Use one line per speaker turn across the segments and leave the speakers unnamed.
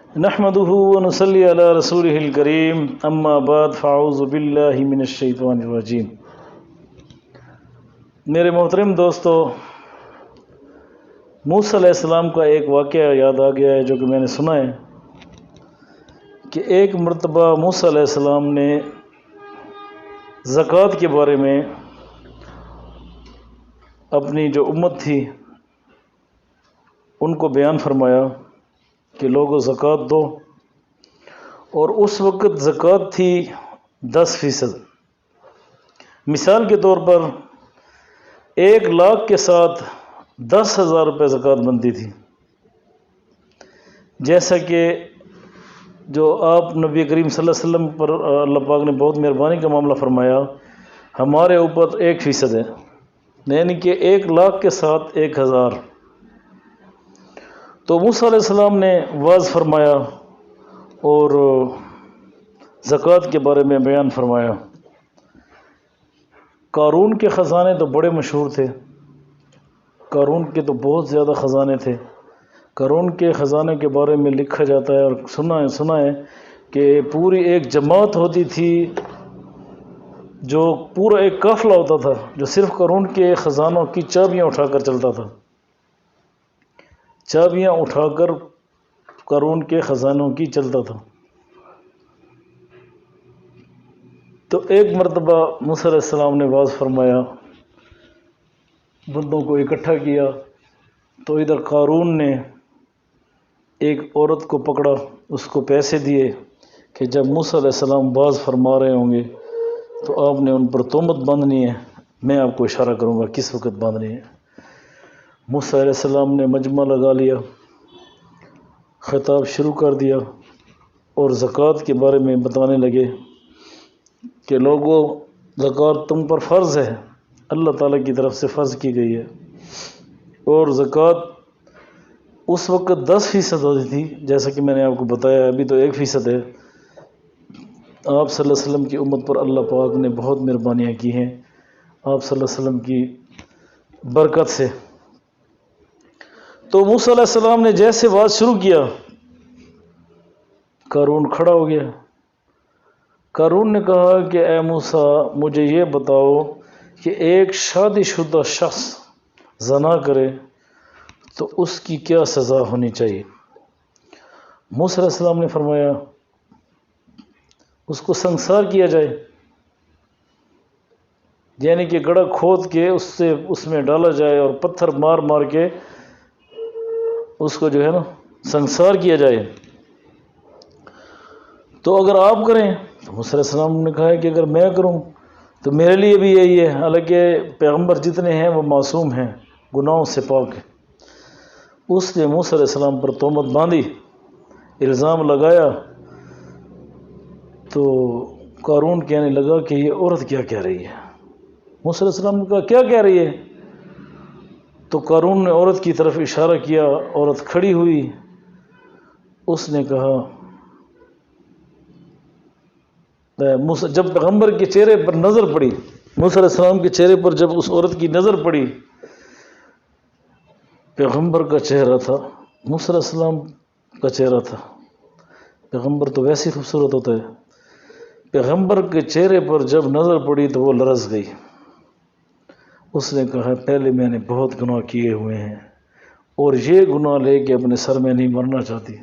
نحمده ونصلي على رسوله الكريم اما بعد فاعوذ باللہ من الشیطان الرجیم۔ میرے محترم دوستو، موسیٰ علیہ السلام کا ایک واقعہ یاد آ گیا ہے جو کہ میں نے سنا ہے کہ ایک مرتبہ موسیٰ علیہ السلام نے زکوٰۃ کے بارے میں اپنی جو امت تھی ان کو بیان فرمایا کہ لوگوں زکوٰۃ دو، اور اس وقت زکوٰۃ تھی 10%۔ مثال کے طور پر 1,00,000 کے ساتھ 10,000 روپے زکوٰۃ بنتی تھی، جیسا کہ جو آپ نبی کریم صلی اللہ علیہ وسلم پر اللہ پاک نے بہت مہربانی کا معاملہ فرمایا، ہمارے اوپر 1% ہے، یعنی کہ 1,00,000 کے ساتھ 1,000۔ تو موسیٰ علیہ السلام نے واعظ فرمایا اور زکوٰۃ کے بارے میں بیان فرمایا۔ قارون کے خزانے تو بڑے مشہور تھے، قارون کے تو بہت زیادہ خزانے تھے۔ قارون کے خزانے کے بارے میں لکھا جاتا ہے اور سنا ہے کہ پوری ایک جماعت ہوتی تھی، جو پورا ایک قافلہ ہوتا تھا جو صرف قارون کے خزانوں کی چابیاں اٹھا کر چلتا تھا، چابیاں اٹھا کر قارون کے خزانوں کی چلتا تھا۔ تو ایک مرتبہ موسیٰ علیہ السلام نے واعظ فرمایا، بندوں کو اکٹھا کیا، تو ادھر قارون نے ایک عورت کو پکڑا، اس کو پیسے دیے کہ جب موسیٰ علیہ السلام واعظ فرما رہے ہوں گے تو آپ نے ان پر تہمت باندھنی ہے، میں آپ کو اشارہ کروں گا کس وقت باندھنی ہے۔ موسیٰ علیہ السلام نے مجمع لگا لیا، خطاب شروع کر دیا اور زکوٰۃ کے بارے میں بتانے لگے کہ لوگوں، زکوٰۃ تم پر فرض ہے، اللہ تعالیٰ کی طرف سے فرض کی گئی ہے، اور زکوٰۃ اس وقت 10% ہوتی تھی، جیسا کہ میں نے آپ کو بتایا، ابھی تو 1% ہے۔ آپ صلی اللہ علیہ وسلم کی امت پر اللہ پاک نے بہت مہربانیاں کی ہیں، آپ صلی اللہ علیہ وسلم کی برکت سے۔ تو موسیٰ علیہ السلام نے جیسے بات شروع کیا، قارون کھڑا ہو گیا۔ قارون نے کہا کہ اے موسیٰ، مجھے یہ بتاؤ کہ ایک شادی شدہ شخص زنا کرے تو اس کی کیا سزا ہونی چاہیے؟ موسیٰ علیہ السلام نے فرمایا اس کو سنسار کیا جائے، یعنی کہ گڑھا کھود کے اس میں ڈالا جائے اور پتھر مار مار کے اس کو جو ہے نا سنسار کیا جائے۔ تو اگر آپ کریں تو موسیٰ علیہ السلام نے کہا ہے کہ اگر میں کروں تو میرے لیے بھی یہی ہے، حالانکہ پیغمبر جتنے ہیں وہ معصوم ہیں، گناہوں سے پاک ہیں۔ اس نے موسیٰ علیہ السلام پر تہمت باندھی، الزام لگایا، تو قارون کہنے لگا کہ یہ عورت کیا کہہ رہی ہے؟ موسیٰ علیہ السلام نے کہا کیا کہہ رہی ہے؟ تو قارون نے عورت کی طرف اشارہ کیا، عورت کھڑی ہوئی، اس نے کہا، جب پیغمبر کے چہرے پر نظر پڑی، موسیٰ علیہ السلام کے چہرے پر جب اس عورت کی نظر پڑی، پیغمبر کا چہرہ تھا، موسیٰ علیہ السلام کا چہرہ تھا، پیغمبر تو ویسے ہی خوبصورت ہوتا ہے، پیغمبر کے چہرے پر جب نظر پڑی تو وہ لرز گئی۔ اس نے کہا پہلے میں نے بہت گناہ کیے ہوئے ہیں اور یہ گناہ لے کے اپنے سر میں نہیں مرنا چاہتی،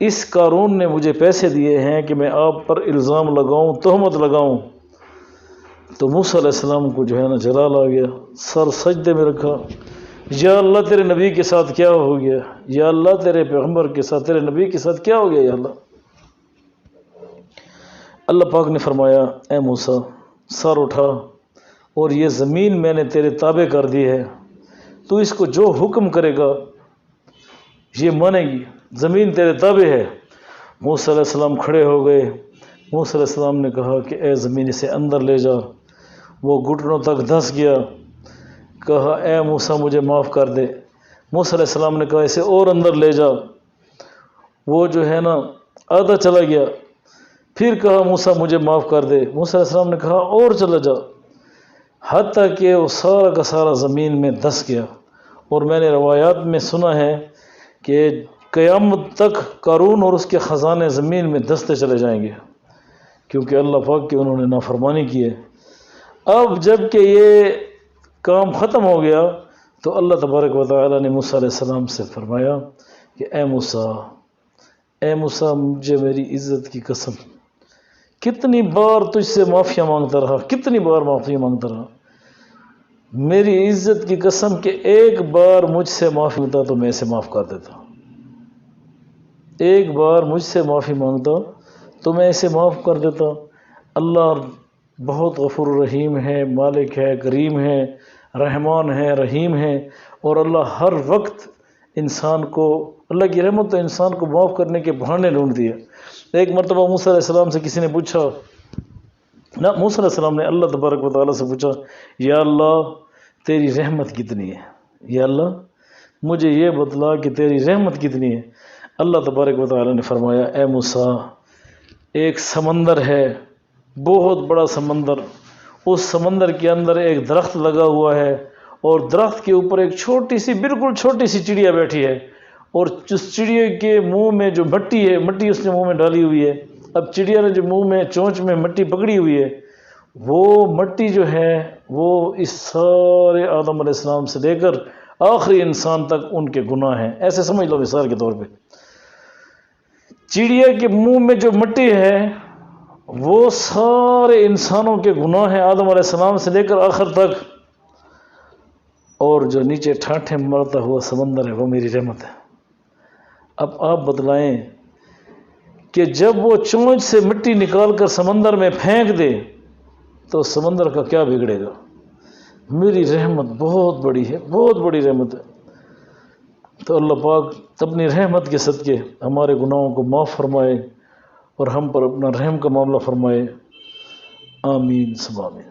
اس قارون نے مجھے پیسے دیے ہیں کہ میں آپ پر الزام لگاؤں، تہمت لگاؤں۔ تو موسیٰ علیہ السلام کو جو ہے نا جلال آ گیا، سر سجدے میں رکھا، یا اللہ تیرے نبی کے ساتھ کیا ہو گیا، یا اللہ تیرے پیغمبر کے ساتھ، تیرے نبی کے ساتھ کیا ہو گیا یا اللہ؟ اللہ پاک نے فرمایا اے موسیٰ، سر اٹھا اور یہ زمین میں نے تیرے تابع کر دی ہے، تو اس کو جو حکم کرے گا یہ مانے گی، زمین تیرے تابع ہے۔ موسیٰ علیہ السلام کھڑے ہو گئے، موسیٰ علیہ السلام نے کہا کہ اے زمین اسے اندر لے جا، وہ گھٹنوں تک دھنس گیا، کہا اے موسیٰ مجھے معاف کر دے۔ موسیٰ علیہ السلام نے کہا اسے اور اندر لے جا، وہ جو ہے نا آدھا چلا گیا، پھر کہا موسیٰ مجھے معاف کر دے، موسیٰ علیہ السلام نے کہا اور چلا جا، حتیٰ کہ وہ سارا کا سارا زمین میں دھس گیا۔ اور میں نے روایات میں سنا ہے کہ قیامت تک قارون اور اس کے خزانے زمین میں دھستے چلے جائیں گے، کیونکہ اللہ پاک کی انہوں نے نافرمانی کی ہے۔ اب جب کہ یہ کام ختم ہو گیا تو اللہ تبارک و تعالیٰ نے موسیٰ علیہ السلام سے فرمایا کہ اے موسیٰ مجھے میری عزت کی قسم، کتنی بار تجھ سے معافیاں مانگتا رہا، کتنی بار معافی مانگتا رہا، میری عزت کی قسم کہ ایک بار مجھ سے معافی مانگتا تو میں اسے معاف کر دیتا، ایک بار مجھ سے معافی مانگتا تو میں اسے معاف کر دیتا۔ اللہ بہت غفور رحیم ہے، مالک ہے، کریم ہے، رحمان ہے، رحیم ہے، اور اللہ ہر وقت انسان کو، اللہ کی رحمت تو انسان کو معاف کرنے کے بہانے ڈھونڈتی ہے۔ ایک مرتبہ موسیٰ علیہ السلام سے کسی نے پوچھا، موسیٰ علیہ السلام نے اللہ تبارک و تعالیٰ سے پوچھا، یا اللہ تیری رحمت کتنی ہے، یا اللہ مجھے یہ بتلا کہ تیری رحمت کتنی ہے۔ اللہ تبارک و تعالیٰ نے فرمایا، اے موسیٰ ایک سمندر ہے، بہت بڑا سمندر، اس سمندر کے اندر ایک درخت لگا ہوا ہے، اور درخت کے اوپر ایک چھوٹی سی، بالکل چھوٹی سی چڑیا بیٹھی ہے، اور اس چڑیا کے منہ میں جو مٹی ہے، مٹی اس نے منہ میں ڈالی ہوئی ہے۔ اب چڑیا نے جو منہ میں چونچ میں مٹی پکڑی ہوئی ہے، وہ مٹی جو ہے وہ اس سارے آدم علیہ السلام سے لے کر آخری انسان تک ان کے گناہ ہیں۔ ایسے سمجھ لو مثال کے طور پہ، چڑیا کے منہ میں جو مٹی ہے وہ سارے انسانوں کے گناہ ہیں، آدم علیہ السلام سے لے کر آخر تک، اور جو نیچے ٹھاٹھے مرتا ہوا سمندر ہے وہ میری رحمت ہے۔ اب آپ بتلائیں کہ جب وہ چونچ سے مٹی نکال کر سمندر میں پھینک دے تو سمندر کا کیا بگڑے گا؟ میری رحمت بہت بڑی ہے، بہت بڑی رحمت ہے۔ تو اللہ پاک اپنی رحمت کے صدقے ہمارے گناہوں کو معاف فرمائے اور ہم پر اپنا رحم کا معاملہ فرمائے، آمین ثم آمین۔